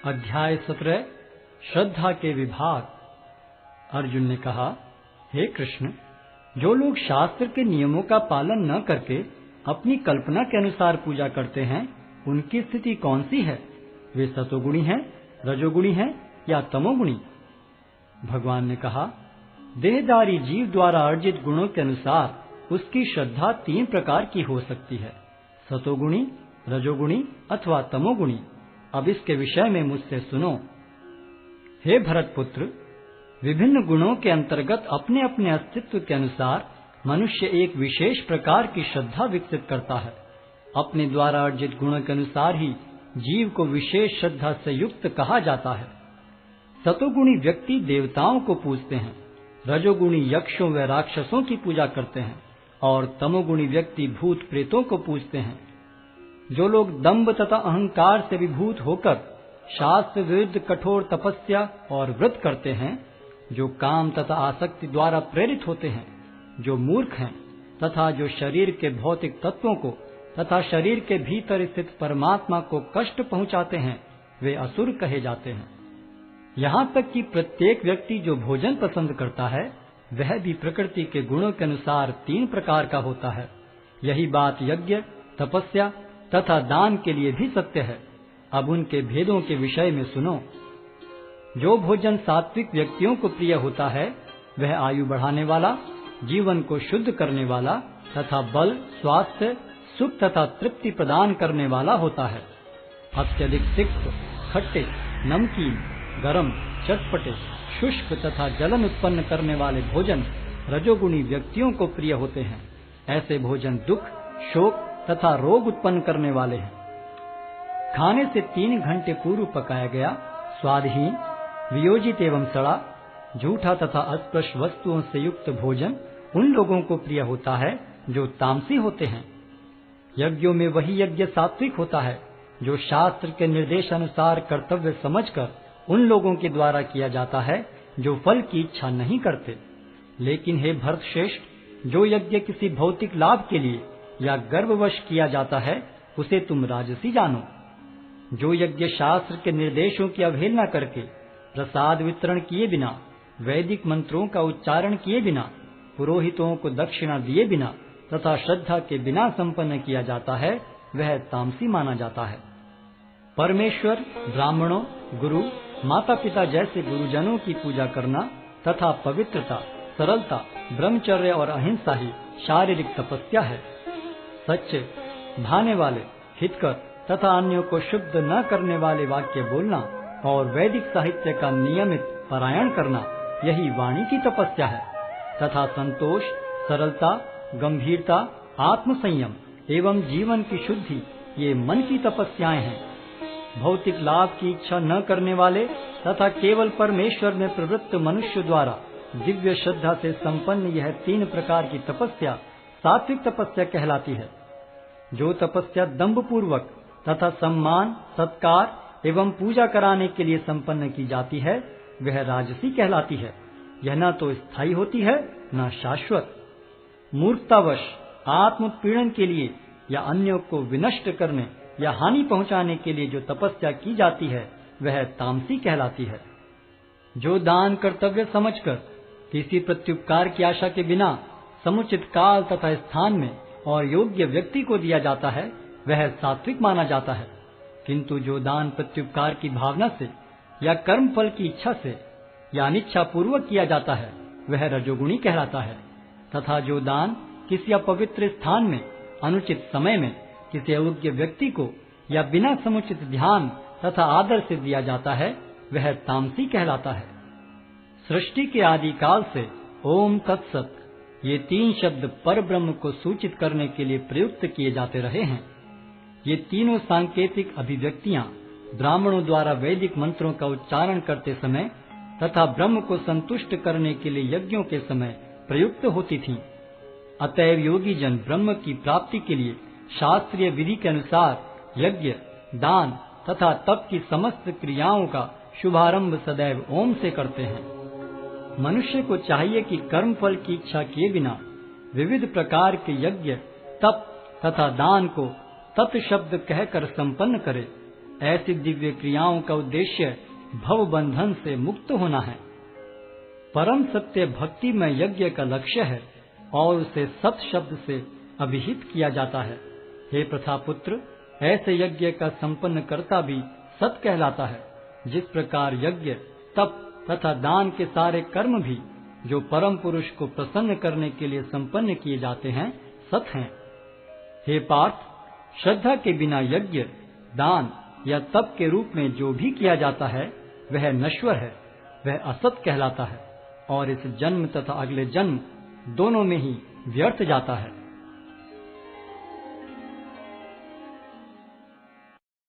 अध्याय 17 श्रद्धा के विभाग। अर्जुन ने कहा, हे कृष्ण, जो लोग शास्त्र के नियमों का पालन न करके अपनी कल्पना के अनुसार पूजा करते हैं, उनकी स्थिति कौन सी है? वे सतोगुणी हैं, रजोगुणी हैं या तमोगुणी? भगवान ने कहा, देहधारी जीव द्वारा अर्जित गुणों के अनुसार उसकी श्रद्धा 3 प्रकार की हो सकती है, सतोगुणी, रजोगुणी अथवा तमोगुणी। अब इसके विषय में मुझसे सुनो। हे भरत पुत्र, विभिन्न गुणों के अंतर्गत अपने अपने अस्तित्व के अनुसार मनुष्य एक विशेष प्रकार की श्रद्धा विकसित करता है। अपने द्वारा अर्जित गुणों के अनुसार ही जीव को विशेष श्रद्धा से युक्त कहा जाता है। सतोगुणी व्यक्ति देवताओं को पूजते हैं, रजोगुणी यक्षों व राक्षसों की पूजा करते हैं और तमोगुणी व्यक्ति भूत प्रेतों को पूजते हैं। जो लोग दंभ तथा अहंकार से विभूत होकर शास्त्र विरुद्ध कठोर तपस्या और व्रत करते हैं, जो काम तथा आसक्ति द्वारा प्रेरित होते हैं, जो मूर्ख हैं तथा जो शरीर के भौतिक तत्वों को तथा शरीर के भीतर स्थित परमात्मा को कष्ट पहुंचाते हैं, वे असुर कहे जाते हैं। यहाँ तक कि प्रत्येक व्यक्ति जो भोजन पसंद करता है, वह भी प्रकृति के गुणों के अनुसार 3 प्रकार का होता है। यही बात यज्ञ, तपस्या तथा दान के लिए भी सत्य है। अब उनके भेदों के विषय में सुनो। जो भोजन सात्विक व्यक्तियों को प्रिय होता है, वह आयु बढ़ाने वाला, जीवन को शुद्ध करने वाला तथा बल, स्वास्थ्य, सुख तथा तृप्ति प्रदान करने वाला होता है। अत्यधिक तिक्त, खट्टे, नमकीन, गरम, चटपटे, शुष्क तथा जलन उत्पन्न करने वाले भोजन रजोगुणी व्यक्तियों को प्रिय होते हैं। ऐसे भोजन दुख, शोक तथा रोग उत्पन्न करने वाले हैं। खाने से 3 घंटे पूर्व पकाया गया, स्वादहीन, वियोजित एवं सड़ा, झूठा तथा अस्पृश वस्तुओं से युक्त भोजन उन लोगों को प्रिय होता है जो तामसी होते हैं। यज्ञों में वही यज्ञ सात्विक होता है जो शास्त्र के निर्देशानुसार कर्तव्य समझकर उन लोगों के द्वारा किया जाता है जो फल की इच्छा नहीं करते। लेकिन हे भरत श्रेष्ठ, जो यज्ञ किसी भौतिक लाभ के लिए या गर्ववश किया जाता है, उसे तुम राजसी जानो। जो यज्ञ शास्त्र के निर्देशों की अवहेलना करके, प्रसाद वितरण किए बिना, वैदिक मंत्रों का उच्चारण किए बिना, पुरोहितों को दक्षिणा दिए बिना तथा श्रद्धा के बिना संपन्न किया जाता है, वह तामसी माना जाता है। परमेश्वर, ब्राह्मणों, गुरु, माता पिता जैसे गुरुजनों की पूजा करना तथा पवित्रता, सरलता, ब्रह्मचर्य और अहिंसा ही शारीरिक तपस्या है। सच्चे, भाने वाले, हितकर तथा अन्यों को शुद्ध न करने वाले वाक्य बोलना और वैदिक साहित्य का नियमित पारायण करना, यही वाणी की तपस्या है। तथा संतोष, सरलता, गंभीरता, आत्मसंयम एवं जीवन की शुद्धि, ये मन की तपस्याएं हैं। भौतिक लाभ की इच्छा न करने वाले तथा केवल परमेश्वर में प्रवृत्त मनुष्य द्वारा दिव्य श्रद्धा से संपन्न यह 3 प्रकार की तपस्या सात्विक तपस्या कहलाती है। जो तपस्या दंभ पूर्वक तथा सम्मान, सत्कार एवं पूजा कराने के लिए संपन्न की जाती है, वह राजसी कहलाती है। यह न तो स्थायी होती है, न शाश्वत। मूर्खतावश आत्मपीड़न के लिए या अन्यों को विनष्ट करने या हानि पहुंचाने के लिए जो तपस्या की जाती है, वह तामसी कहलाती है। जो दान कर्तव्य समझकर किसी प्रत्युपकार की आशा के बिना समुचित काल तथा स्थान में और योग्य व्यक्ति को दिया जाता है, वह सात्विक माना जाता है। किंतु जो दान प्रत्युपकार की भावना से या कर्म फल की इच्छा से या अनिच्छा पूर्वक किया जाता है, वह रजोगुणी कहलाता है। तथा जो दान किसी अपवित्र स्थान में, अनुचित समय में, किसी अयोग्य व्यक्ति को या बिना समुचित ध्यान तथा आदर से दिया जाता है, वह तामसी कहलाता है। सृष्टि के आदि काल से ओम तत्सत ये 3 शब्द पर ब्रह्म को सूचित करने के लिए प्रयुक्त किए जाते रहे हैं। ये तीनों सांकेतिक अभिव्यक्तियां ब्राह्मणों द्वारा वैदिक मंत्रों का उच्चारण करते समय तथा ब्रह्म को संतुष्ट करने के लिए यज्ञों के समय प्रयुक्त होती थीं। अतएव योगी जन ब्रह्म की प्राप्ति के लिए शास्त्रीय विधि के अनुसार यज्ञ, दान तथा तप की समस्त क्रियाओं का शुभारंभ सदैव ओम से करते हैं। मनुष्य को चाहिए कि कर्म फल की इच्छा किए बिना विविध प्रकार के यज्ञ, तप तथा दान को तत् शब्द कहकर संपन्न करे। ऐसी दिव्य क्रियाओं का उद्देश्य भव बंधन से मुक्त होना है। परम सत्य भक्ति में यज्ञ का लक्ष्य है और उसे सत शब्द से अभिहित किया जाता है। हे प्रथापुत्र, ऐसे यज्ञ का संपन्न करता भी सत कहलाता है। जिस प्रकार यज्ञ, तप तथा दान के सारे कर्म भी जो परम पुरुष को प्रसन्न करने के लिए संपन्न किए जाते हैं, सत हैं। हे पार्थ, श्रद्धा के बिना यज्ञ, दान या तप के रूप में जो भी किया जाता है वह नश्वर है, वह असत कहलाता है और इस जन्म तथा अगले जन्म दोनों में ही व्यर्थ जाता है।